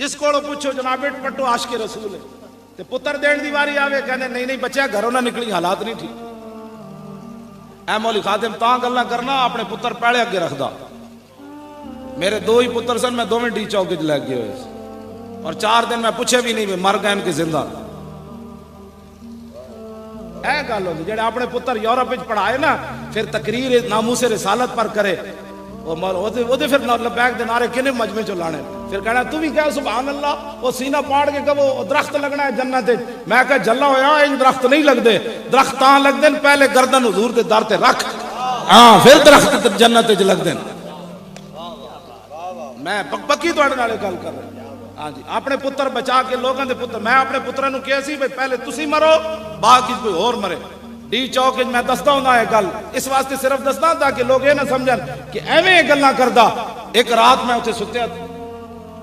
जिस को पूछो जनाब बेट पट्टो आशिक रसूल है ते पुत्र देने की वारी आवे कहते नहीं नहीं बच्चा घरों ना निकली हालात नहीं ठीक। ऐ मौली खादिम तां गल्लां करना अपने पुत्र पहले अगे रखदा। मेरे 2 ही पुत्र सन, मैं दोवें डी चौक च लग गए और 4 दिन मैं पूछे भी नहीं मर गए कि जिंदा। ऐ गल होंदी जेड़े अपने पुत्र यूरोप च पढ़ाए ना फिर तकरीर नामूसे रिसालत पर करे वो फिर लबैक दे नारे किने मजमे चो लाने फिर कहना तू भी कह सुभान अल्लाह वो सीना पाड़ के कहो दरख्त लगना है जन्नत। मैं कह जल्ला होया इन दरख्त नहीं लगते, दरख्त तां लगदे पहले गर्दन हुजूर दे दर ते रख हां फिर दरख्त जन्नत च लगदे। मैं पक्की तुहाडे नाल गल कर रहा हां जी। अपने पुत्र बचा के लोगों के पुत्र मैं अपने पुत्रों नूं कहा सी भाई पहले तुसी मरो बाकी कोई होर मरे। डी चौक मैं दसदा हुंदा है गल इस वास्ते सिर्फ दसदा ताकि लोग ये ना समझन कि एवें गल्लां करदा। एक रात मैं उत्थे सुत्या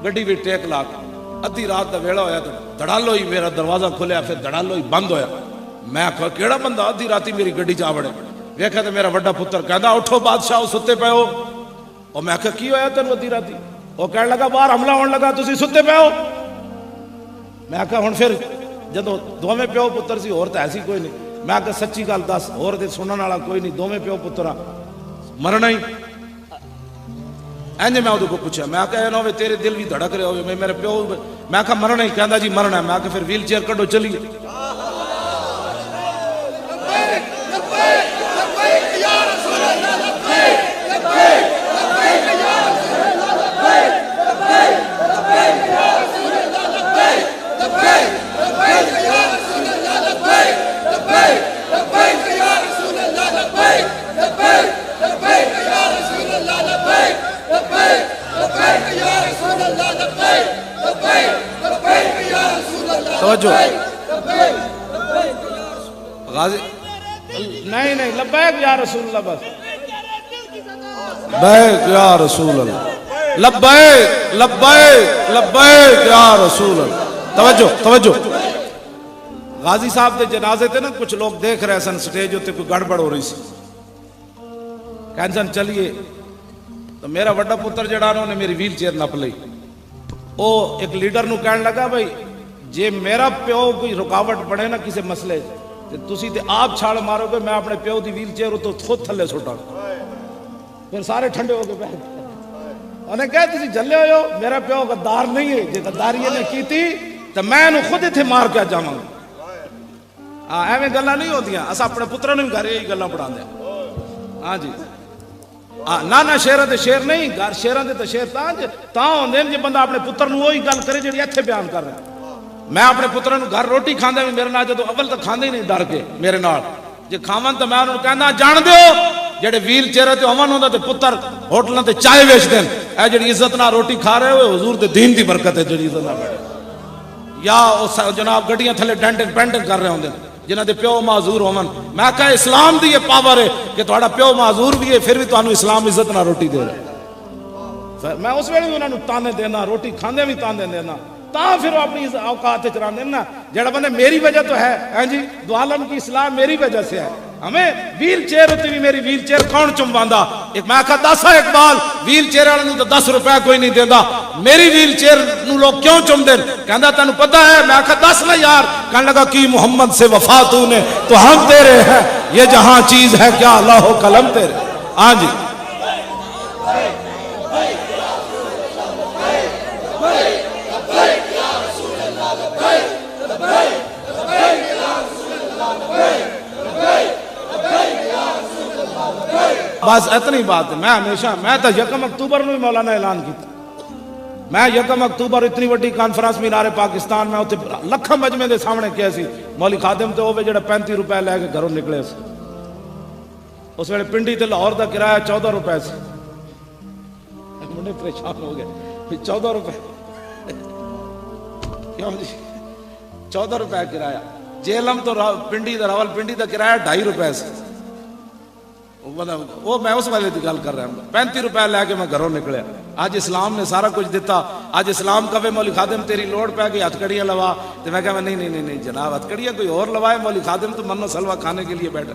गड्डी भी टेक ला के अद्धी रात का वेला होया तो धड़ालो ही मेरा दरवाजा खुलिया फिर धड़ालो ही बंद होया। मैं आखा केड़ा बंदा अद्धी राती मेरी गड्डी च आ वड़े। वेख्या तो मेरा वड्डा पुत्र कहता उठो बादशाह सुते पे हो। और मैं आखा की होया तेन अद्धी राती? वो कह लगा बाहर हमला होने लगा तुसी सुते पे हो। मैं आखा हुण फिर जदों दोवें प्यो पुत्र सी होर तां ऐसी कोई नहीं। मैं आखा सच्ची गल दस होर ते सुनने वाला कोई नहीं, दोवें प्यो पुत्र मरना ही। इंज मैं उहदे को पूछा मैं आखा ना हो तेरे दिल भी धड़क रहे हो मेरे प्यो। मैं आखा मरना ही कहता जी मरना है। मैं आखा फिर व्हील चेयर कड्डो चलिए। नहीं नहीं लब्बैक या रसूल अल्लाह बस बैक या रसूल अल्लाह लब्बैक लब्बैक लब्बैक या रसूल अल्लाह। तवज्जो तवज्जो। गाजी साहब के जनाजे थे ना कुछ लोग देख रहे सन स्टेज उत्ते कोई गड़बड़ हो रही सी कहन सन चलिए तो मेरा वड्डा पुत्र जड़ा उन्होंने मेरी व्हील चेयर नप ली। वो एक लीडर नूं कहन लगा भाई जे मेरा प्यो कोई रुकावट बने ना किसी मसले ते तुसी ते आप छाल मारोगे मैं अपने प्यो की व्हील चेयर तो खुद थले सुटा। फिर सारे ठंडे हो गए बैठ उन्हें कहा तुसी जले हो मेरा प्यो गद्दार नहीं है जे गद्दारी ने की थी तो मैं खुद इत्थे मार के जावांगा। हाँ एवं गल्लां नहीं होंदियां अस अपने पुत्रों नूं घर यही गल्लां पढ़ांदे। हाँ जी हाँ ना ना शेरां ते शेर नहीं घर शेरां ते शेर तां होंदे जे बंदा अपने पुत्र नूं ओही गल करे जिहड़ी इत्थे बयान कर रहा। मैं अपने पुत्रों घर रोटी खांदा भी मेरे नाल जो अव्वल तो खांदे ही नहीं डर के मेरे नाल जे खावन तो मैं उन्होंने कहना जान दो जेडे व्हील चेयर ते अमन होंदा ते पुत्र होटलों ते चाय बेच देन ए जेडी इज्जत नाल रोटी खा रहे हो हुजूर दे दीन दी बरकत है जेडी इज्जत नाल बैठे या उस जनाब गड्डियां थले डेंटिंग पेंटिंग कर रहे होंदे जिन्हां दे प्यो माजूर होवन। मैं कहा इस्लाम दी ये पावर है कि तुहाडा प्यो माजूर भी है फिर भी तुहानू इस्लाम इज्जत नाल रोटी दे रहा। मैं उस वेले भी उन्होंने ताने देना रोटी खांदे भी ताने देना फिर वो अपनी औकात चलाते ना जड़ा बंदे मेरी वजह तो है जी दुआलम की इस्लाम मेरी वजह से है। हमें व्हील चेयर उत्ते भी मेरी व्हील चेयर कौन चुमवांदा? एक मैं आखा 10 इकबाल व्हील चेयर वाले तो 10 रुपया कोई नहीं देता मेरी व्हील चेयर नूं लोग क्यों चुमदे? कहंदा तैनूं पता है? मैं आखा 10 ना यार। कहने लगा कि मोहम्मद से वफा तूने तो हम तेरे हैं ये जहां चीज है क्या अल्लाह कलम तेरे। हाँ जी बस इतनी बात है। मैं हमेशा मैं तो 1 अक्तूबर में मौलाना ऐलान किया। मैं 1 अक्तूबर इतनी वड्डी कॉन्फ्रेंस मीनारे पाकिस्तान में उत्ते लखां मजमे के सामने किया सी मौली खादिम तो वो जो 35 रुपए लैके घरों निकले सी। उस वे पिंडी ते लाहौर का किराया 14 रुपए से मुंडे परेशान हो गए 14 रुपए क्यों जी 14 रुपए किराया। जेलम तो पिंडी का रावल पिंडी का किराया 2.5 रुपए से वो मैं उस वाले की गल कर रहा हूँ। 35 रुपए लैके मैं घरों निकलिया। आज इस्लाम ने सारा कुछ दिता। आज इस्लाम कवे मौली खादिम तेरी लोड़ पै गई हथकड़ियाँ लवा तो मैं कहा नहीं नहीं नहीं नहीं जनाब हथकड़ियाँ कोई और लवाए मौली खादिम तो मन्नो सलवा खाने के लिए बैठे।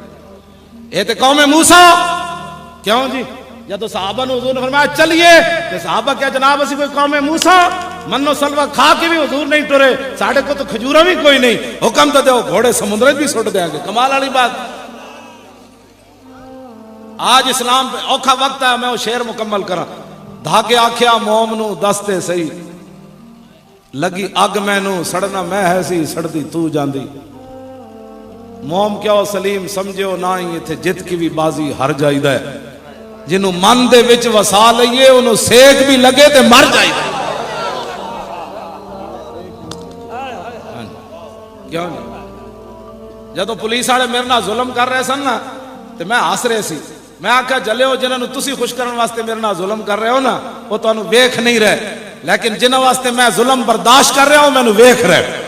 ये तो कौम मूसा क्यों जी जब तो साहबा ने हुजूर ने फरमाया चलिए तो साहबा क्या जनाब असी कोई कौम मूसा मनो सलवा खा के भी हुजूर नहीं टुरे, साढ़े को तो खजूरा भी कोई नहीं, हुक्म तो दो घोड़े समुद्र भी सुट देंगे। कमाल वाली बात। आज इस्लाम पे औखा वक्त है, मैं वो शेर मुकम्मल करा। धागे आख्या मोम नू दसते सही, लगी अग मैनू सड़ना मैं है सी, सड़दी तू जांदी। मोम क्या हो सलीम समझो ना ही, इत्थे जित की भी बाजी हार जाइदा है। जिन्हों मन दे विच वसा लईए उन्होंने सेक भी लगे ते मर जाइदा। क्यों नहीं? जदों पुलिस वाले मेरे नाल जुल्म कर रहे सन ना, तो मैं हस रहे सी। मैं आख्या जलियो जिन्होंने तुसी खुश करने वास्ते मेरे नाल जुल्म कर रहे हो ना, वो तुहानू वेख नहीं रहे, लेकिन जिन्हां वास्ते मैं जुल्म बर्दाश्त कर रहा हूं मैनू वेख रहे।